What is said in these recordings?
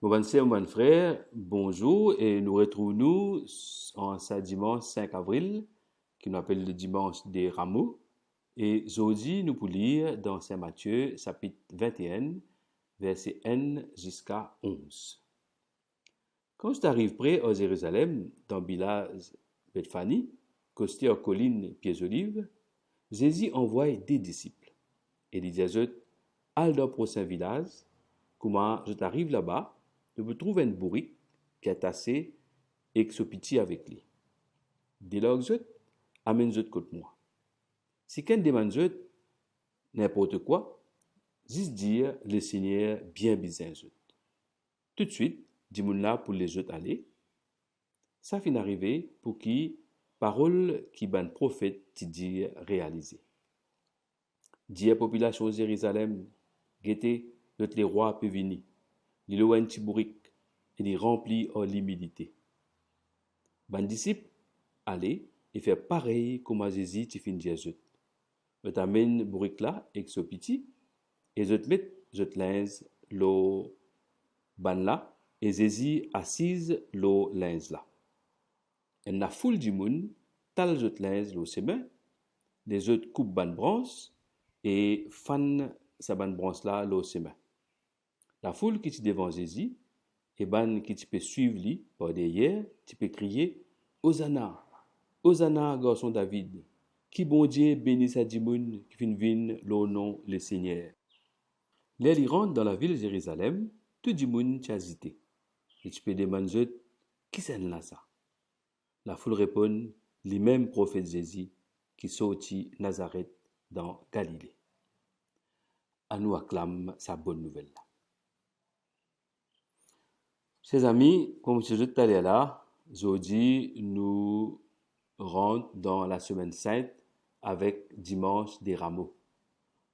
Mon bonne sœur, mon bon frère, bonjour et nous retrouvons-nous en ce dimanche 5 avril, qui nous appelle le dimanche des rameaux. Et aujourd'hui, nous pour lire dans Saint Matthieu, chapitre 21, verset N jusqu'à 11. Quand tu arrives près à Jérusalem, dans village Bethphanie, costé aux collines Pieds-Olives, Jésus envoie des disciples. Et il dit à eux, allez dans le prochain village, comment je t'arrive là-bas, je vous trouve une bourrique qui est tassée et qui se pitié avec lui. Dès lors que amène je contre moi. Si quelqu'un demande je n'importe quoi, juste dire le Seigneur bien besoin je. Tout de suite, dis-moi là pour les autres aller. Ça finit arriver pour qui parole qui ban prophète ti dit réaliser. Dire population de Jérusalem, guettez, notre les rois peut venir. L'île un petit bourrique et il remplit en l'humilité. Ban disciple, allez et faire pareil comme Jésus tu fin dire je. Je t'amène bourrique là et so petit et je te mets je te linge lo ban là et Jésus assise lo linge là. Et la foule du monde tal je te linge lo ses mains, les autres coupent ban branche et fan sa ban branche là lo ses mains. La foule qui est devant Jésus et ban qui tu peux suivre lui par derrière, tu peux crier Hosanna, Hosanna garçon David. Qui bon Dieu bénisse à Dimoun qui fin vin le nom le Seigneur. L'aile rentre dans la ville de Jérusalem, tout Dimoun t'y hésité. Et tu peux demander qui c'est là ça? La foule répond les mêmes prophètes Jésus qui sorti Nazareth dans Galilée. À nous acclame sa bonne nouvelle là. Chers amis, comme je tout à l'heure là, aujourd'hui nous rentrons dans la semaine sainte avec dimanche des rameaux.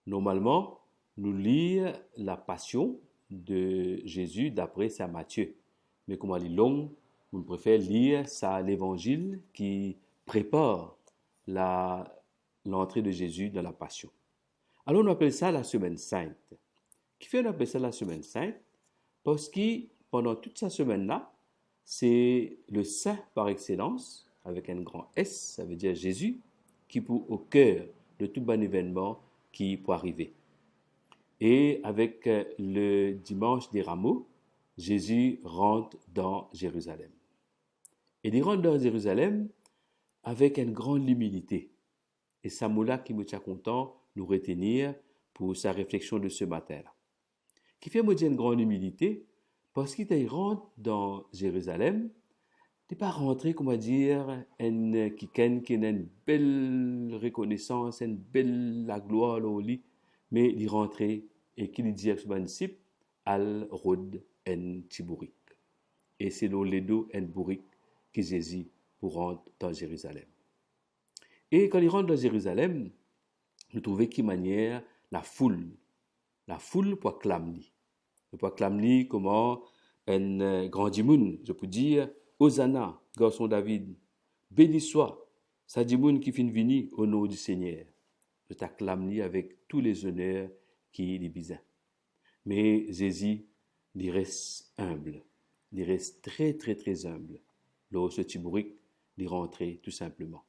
Normalement, nous lisons la passion de Jésus d'après saint Matthieu. Mais comme elle est longue, on préfère lire ça l'évangile qui prépare l'entrée de Jésus dans la passion. Alors on appelle ça la semaine sainte. Qui fait on appelle ça la semaine sainte? Parce que pendant toute cette semaine-là, c'est le saint par excellence, avec un grand S, ça veut dire Jésus, qui est au cœur de tout bon événement qui peut arriver. Et avec le dimanche des rameaux, Jésus rentre dans Jérusalem. Et il rentre dans Jérusalem avec une grande humilité. Et ça m'a qui me tient content nous retenir pour sa réflexion de ce matin-là. Qui fait me dire une grande humilité parce qu'il rentre dans Jérusalem, il n'est pas rentré, comment dire, qui a une belle reconnaissance, une belle la gloire au lit, mais il est rentré et qu'il dit à son disciple, al rod en tibourik. Et c'est le ledo en bourrique qui Jésus pour rentrer dans Jérusalem. Et quand il rentre dans Jérusalem, nous trouvons qui manière la foule pour clamer. Pour clamer comment un grand dimoun, je peux dire, Hosanna, garçon David, béni soit, sa dimoun qui fin vini au nom du Seigneur. Je t'acclame avec tous les honneurs qui est besoin. Mais Jésus, il reste humble. Il reste très, très, très humble. Là, ce tibourique, il rentrait tout simplement.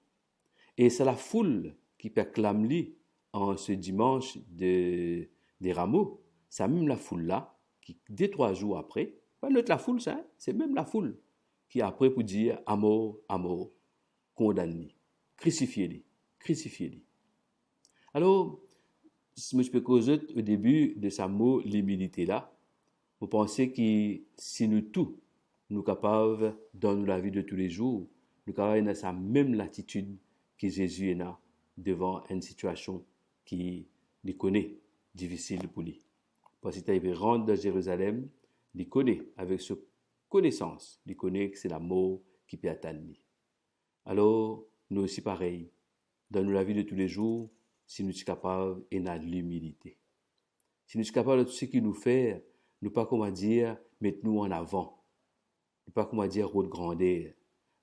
Et c'est la foule qui acclame lui en ce dimanche des rameaux. C'est même la foule-là qui, dès 3 jours après, pas notre la foule, ça, c'est même la foule qui après pour dire à mort, condamné, crucifiez-les, crucifiez-les. Alors, je peux causer au début de sa mot l'humilité là. Vous pensez que si nous tous, nous capables dans la vie de tous les jours, nous capables dans sa même latitude que Jésus est là devant une situation qui les connaît difficile pour lui. Parce qu'il rentre dans Jérusalem, il connaît avec ce connaissance, il connaît que c'est la mort qui peut atteindre. Alors, nous aussi pareil, dans la vie de tous les jours, si nous sommes capables et de l'humilité. Si nous sommes capables de tout ce qu'il nous fait, nous pas comment dire, mettons-nous en avant. Nous pas comment dire, haute grandeur.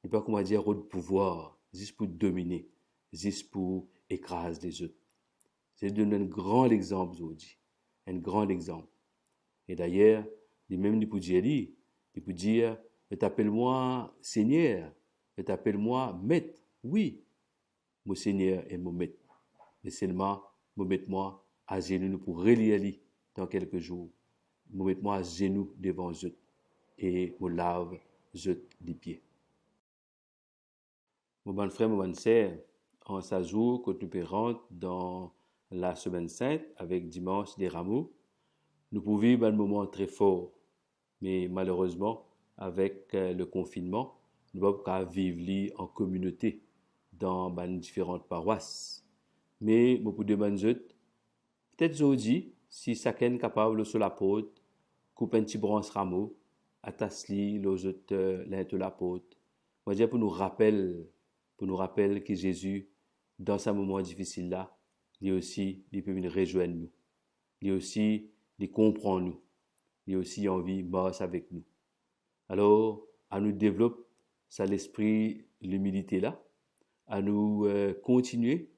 Nous pas comment dire, haute pouvoir, juste pour dominer, juste pour écraser les autres. C'est donner un grand exemple aujourd'hui. Un grand exemple. Et d'ailleurs, Et même, il peut dire, t'appelle-moi Seigneur, t'appelle-moi Maître. Oui, mon Seigneur et mon Maître. Mais seulement, me mettre moi à genoux pour relire dans quelques jours. Me mettre moi à genoux devant eux et me lave eux les pieds. Mon bon frère, mon bonne sœur, en ce jour, quand nous rentrons dans la semaine sainte avec dimanche des rameaux, nous pouvons vivre un moment très fort. Mais malheureusement, avec le confinement, nous ne pouvons pas vivre en communauté dans différentes paroisses. Mais beaucoup de demander, peut-être aujourd'hui, si chacun est capable sur la porte, couper un petit branche rameau, attacher les autres l'un de la porte. Moi, dire pour nous rappeler que Jésus, dans ce moment difficile là, il aussi, il peut venir rejoindre nous. Il aussi, il comprend nous. Il aussi envie de marcher avec nous. Alors, à nous développer ça l'esprit, l'humilité là, à nous continuer,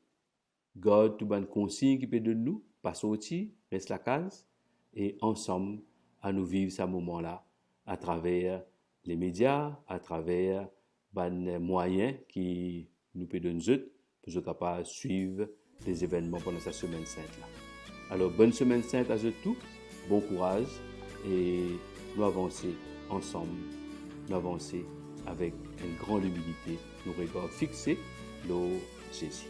garde tout ban consigne qui peut de nous, pas sortir, reste la case, et ensemble, à nous vivre ce moment-là, à travers les médias, à travers les moyens qui nous peut donner pour être capable de suivre les événements pendant cette semaine sainte là. Alors, bonne semaine sainte à tous, bon courage, et nous avancer ensemble, nous avancer avec une grande humilité, nous regardons fixés, le Jésus.